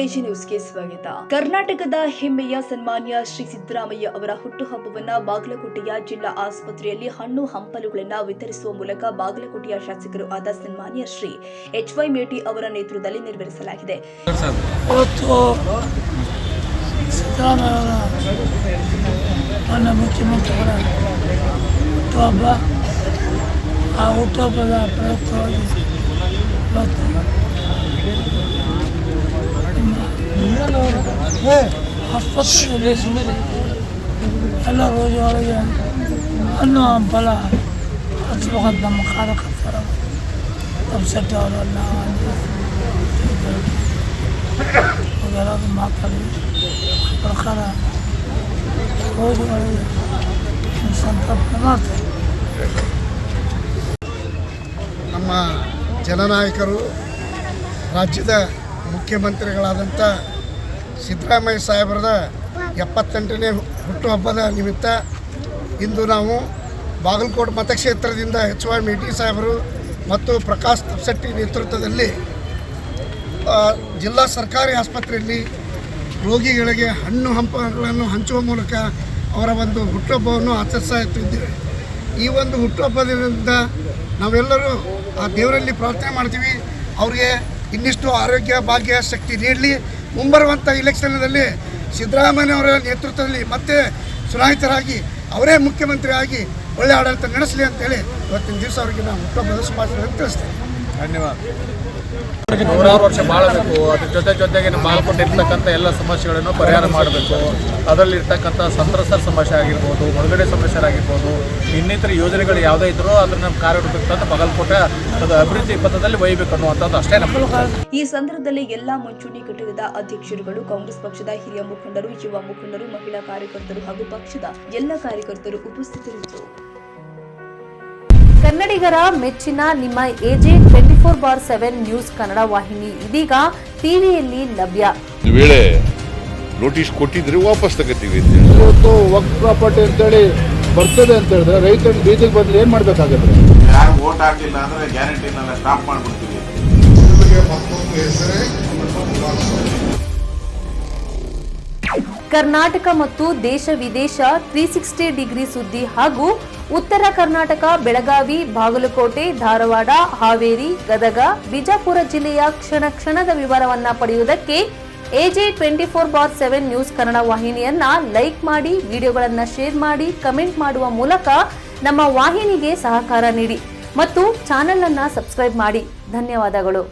AG ನ್ಯೂಸ್ಗೆ ಸ್ವಾಗತ. ಕರ್ನಾಟಕದ ಹೆಮ್ಮೆಯ ಸನ್ಮಾನ್ಯ ಶ್ರೀ ಸಿದ್ದರಾಮಯ್ಯ ಅವರ ಹುಟ್ಟುಹಬ್ಬವನ್ನು ಬಾಗಲಕೋಟೆಯ ಜಿಲ್ಲಾ ಆಸ್ಪತ್ರೆಯಲ್ಲಿ ಹಣ್ಣು ಹಂಪಲುಗಳನ್ನು ವಿತರಿಸುವ ಮೂಲಕ ಬಾಗಲಕೋಟೆಯ ಶಾಸಕರು ಆದ ಸನ್ಮಾನ್ಯ ಶ್ರೀ ಎಚ್.ವೈ. ಮೇಟಿ ಅವರ ನೇತೃತ್ವದಲ್ಲಿ ನೆರವೇರಿಸಲಾಗಿದೆ. ಮುಖ್ಯಮಂತ್ರಿಗಳ ಹುಟ್ಟುಹಬ್ಬ, ಆ ಹುಟ್ಟುಹಬ್ಬದ ಪ್ರಯುಕ್ತವಾಗಿ ಆಸ್ಪತ್ರೆಯಲ್ಲಿ ಎಲ್ಲ ರೋಗಿಗಳಿಗೆ ಹಣ್ಣು ಹಂಪಲ ಹಚ್ಬೇಕಂತ ನಮ್ಮ ಕಾರ್ಯಕರ್ತರು ತಪ್ಪಿಸೆಟ್ಟಿ ಅವರೆಲ್ಲ ಎಲ್ಲರೂ ಮಾತಾಡಿ ಪ್ರಕಾರ ರೋಗಿಗಳಿಗೆ ಸಂತಾಪ ಮಾಡ್ತಾರೆ. ನಮ್ಮ ಜನನಾಯಕರು ರಾಜ್ಯದ ಮುಖ್ಯಮಂತ್ರಿಗಳಾದಂಥ ಸಿದ್ದರಾಮಯ್ಯ ಸಾಹೇಬರದ 78ನೇ ಹುಟ್ಟುಹಬ್ಬದ ನಿಮಿತ್ತ ಇಂದು ನಾವು ಬಾಗಲಕೋಟೆ ಮತಕ್ಷೇತ್ರದಿಂದ ಎಚ್.ವೈ. ಮೇಟಿ ಸಾಹೇಬರು ಮತ್ತು ಪ್ರಕಾಶ್ ತಪ್ಸೆಟ್ಟಿ ನೇತೃತ್ವದಲ್ಲಿ ಜಿಲ್ಲಾ ಸರ್ಕಾರಿ ಆಸ್ಪತ್ರೆಯಲ್ಲಿ ರೋಗಿಗಳಿಗೆ ಹಣ್ಣು ಹಂಪಗಳನ್ನು ಹಂಚುವ ಮೂಲಕ ಅವರ ಒಂದು ಹುಟ್ಟುಹಬ್ಬವನ್ನು ಆಚರಿಸ್ತಾ ಇದ್ದೇವೆ. ಈ ಒಂದು ಹುಟ್ಟುಹಬ್ಬದಿಂದ ನಾವೆಲ್ಲರೂ ಆ ದೇವರಲ್ಲಿ ಪ್ರಾರ್ಥನೆ ಮಾಡ್ತೀವಿ, ಅವರಿಗೆ ಇನ್ನಿಷ್ಟು ಆರೋಗ್ಯ ಭಾಗ್ಯ ಶಕ್ತಿ ನೀಡಲಿ. ಮುಂಬರುವಂಥ ಇಲೆಕ್ಷನ್ನಲ್ಲಿ ಸಿದ್ದರಾಮಯ್ಯವರ ನೇತೃತ್ವದಲ್ಲಿ ಮತ್ತೆ ಚುನಾಯಿತರಾಗಿ ಅವರೇ ಮುಖ್ಯಮಂತ್ರಿ ಆಗಿ ಒಳ್ಳೆ ಆಡಳಿತ ನಡೆಸಲಿ ಅಂತೇಳಿ ಇವತ್ತಿನ ದಿವಸ ಅವರಿಗೆ ನಾವು ಹುಟ್ಟುಹಬ್ಬದ ಶುಭಾಶಯಗಳನ್ನು ತಿಳಿಸ್ತೇವೆ. ಧನ್ಯವಾದ. ನೂರಾರು ವರ್ಷ ಬಾಳಬೇಕು, ಅದ್ರ ಜೊತೆಗೆ ನಮ್ಮ ಬಾಗಲಕೋಟೆ ಇರ್ತಕ್ಕಂಥ ಎಲ್ಲ ಸಮಸ್ಯೆಗಳನ್ನು ಪರಿಹಾರ ಮಾಡಬೇಕು. ಅದರಲ್ಲಿರ್ತಕ್ಕಂಥ ಸಂತ್ರಸ್ತರ ಸಮಸ್ಯೆ ಆಗಿರ್ಬೋದು, ಮುಳುಗಡೆ ಸಮಸ್ಯೆಗಳಾಗಿರ್ಬೋದು, ಇನ್ನಿತರ ಯೋಜನೆಗಳು ಯಾವುದೇ ಇದ್ರೂ ಅದನ್ನು ಕಾರ್ಯರೂಪಕ್ಕೆ ಬಾಗಲಕೋಟೆ ಅದು ಅಭಿವೃದ್ಧಿ ಪಥದಲ್ಲಿ ಒಯ್ಯಬೇಕು ಅನ್ನುವಂಥದ್ದು ಅಷ್ಟೇ ನಮ್ಮ. ಈ ಸಂದರ್ಭದಲ್ಲಿ ಎಲ್ಲಾ ಮುಂಚೂಣಿ ಘಟಕದ ಅಧ್ಯಕ್ಷರುಗಳು, ಕಾಂಗ್ರೆಸ್ ಪಕ್ಷದ ಹಿರಿಯ ಮುಖಂಡರು, ಯುವ ಮುಖಂಡರು, ಮಹಿಳಾ ಕಾರ್ಯಕರ್ತರು ಹಾಗೂ ಪಕ್ಷದ ಎಲ್ಲ ಕಾರ್ಯಕರ್ತರು ಉಪಸ್ಥಿತರಿದ್ದರು. ಕನ್ನಡಿಗರ ಮೆಚ್ಚಿನ ನಿಮ್ಮ ಎಜೆ 24/7 ನ್ಯೂಸ್ ಕನ್ನಡ ವಾಹಿನಿ ಇದೀಗ ಟಿವಿಯಲ್ಲಿ ಲಭ್ಯ. ವೇಳೆ ನೋಟಿಸ್ ಕೊಟ್ಟಿದ್ರೆ ವಾಪಸ್ ತಗೋತೀವಿ. ಇವತ್ತು ವಕ್ಫ್ ಪ್ರಾಪರ್ಟಿ ಅಂತೇಳಿ ಬರ್ತದೆ ಅಂತ ಹೇಳಿದ್ರೆ ರೈತರು ಬೀದಿಗೆ ಬಂದು ಏನ್ ಮಾಡ್ಬೇಕಾಗತ್ತೆ? ಯಾರು ವೋಟ್ ಹಾಕಿಲ್ಲ ಅಂದ್ರೆ ಗ್ಯಾರಂಟಿನೆಲ್ಲ ಸ್ಟಾಪ್ ಮಾಡ್ಬಿಡ್ತೀವಿ. ಕರ್ನಾಟಕ ಮತ್ತು ದೇಶ ವಿದೇಶ 360 ಡಿಗ್ರಿ ಸುದ್ದಿ ಹಾಗೂ ಉತ್ತರ ಕರ್ನಾಟಕ, ಬೆಳಗಾವಿ, ಬಾಗಲಕೋಟೆ, ಧಾರವಾಡ, ಹಾವೇರಿ, ಗದಗ, ಬಿಜಾಪುರ ಜಿಲ್ಲೆಯ ಕ್ಷಣ ಕ್ಷಣದ ವಿವರವನ್ನ ಪಡೆಯುವುದಕ್ಕೆ ಎಜೆ 24/7 ನ್ಯೂಸ್ ಕನ್ನಡ ವಾಹಿನಿಯನ್ನ ಲೈಕ್ ಮಾಡಿ, ವಿಡಿಯೋಗಳನ್ನ ಶೇರ್ ಮಾಡಿ, ಕಮೆಂಟ್ ಮಾಡುವ ಮೂಲಕ ನಮ್ಮ ವಾಹಿನಿಗೆ ಸಹಕಾರ ನೀಡಿ ಮತ್ತು ಚಾನೆಲ್ ಅನ್ನ ಸಬ್ಸ್ಕ್ರೈಬ್ ಮಾಡಿ. ಧನ್ಯವಾದಗಳು.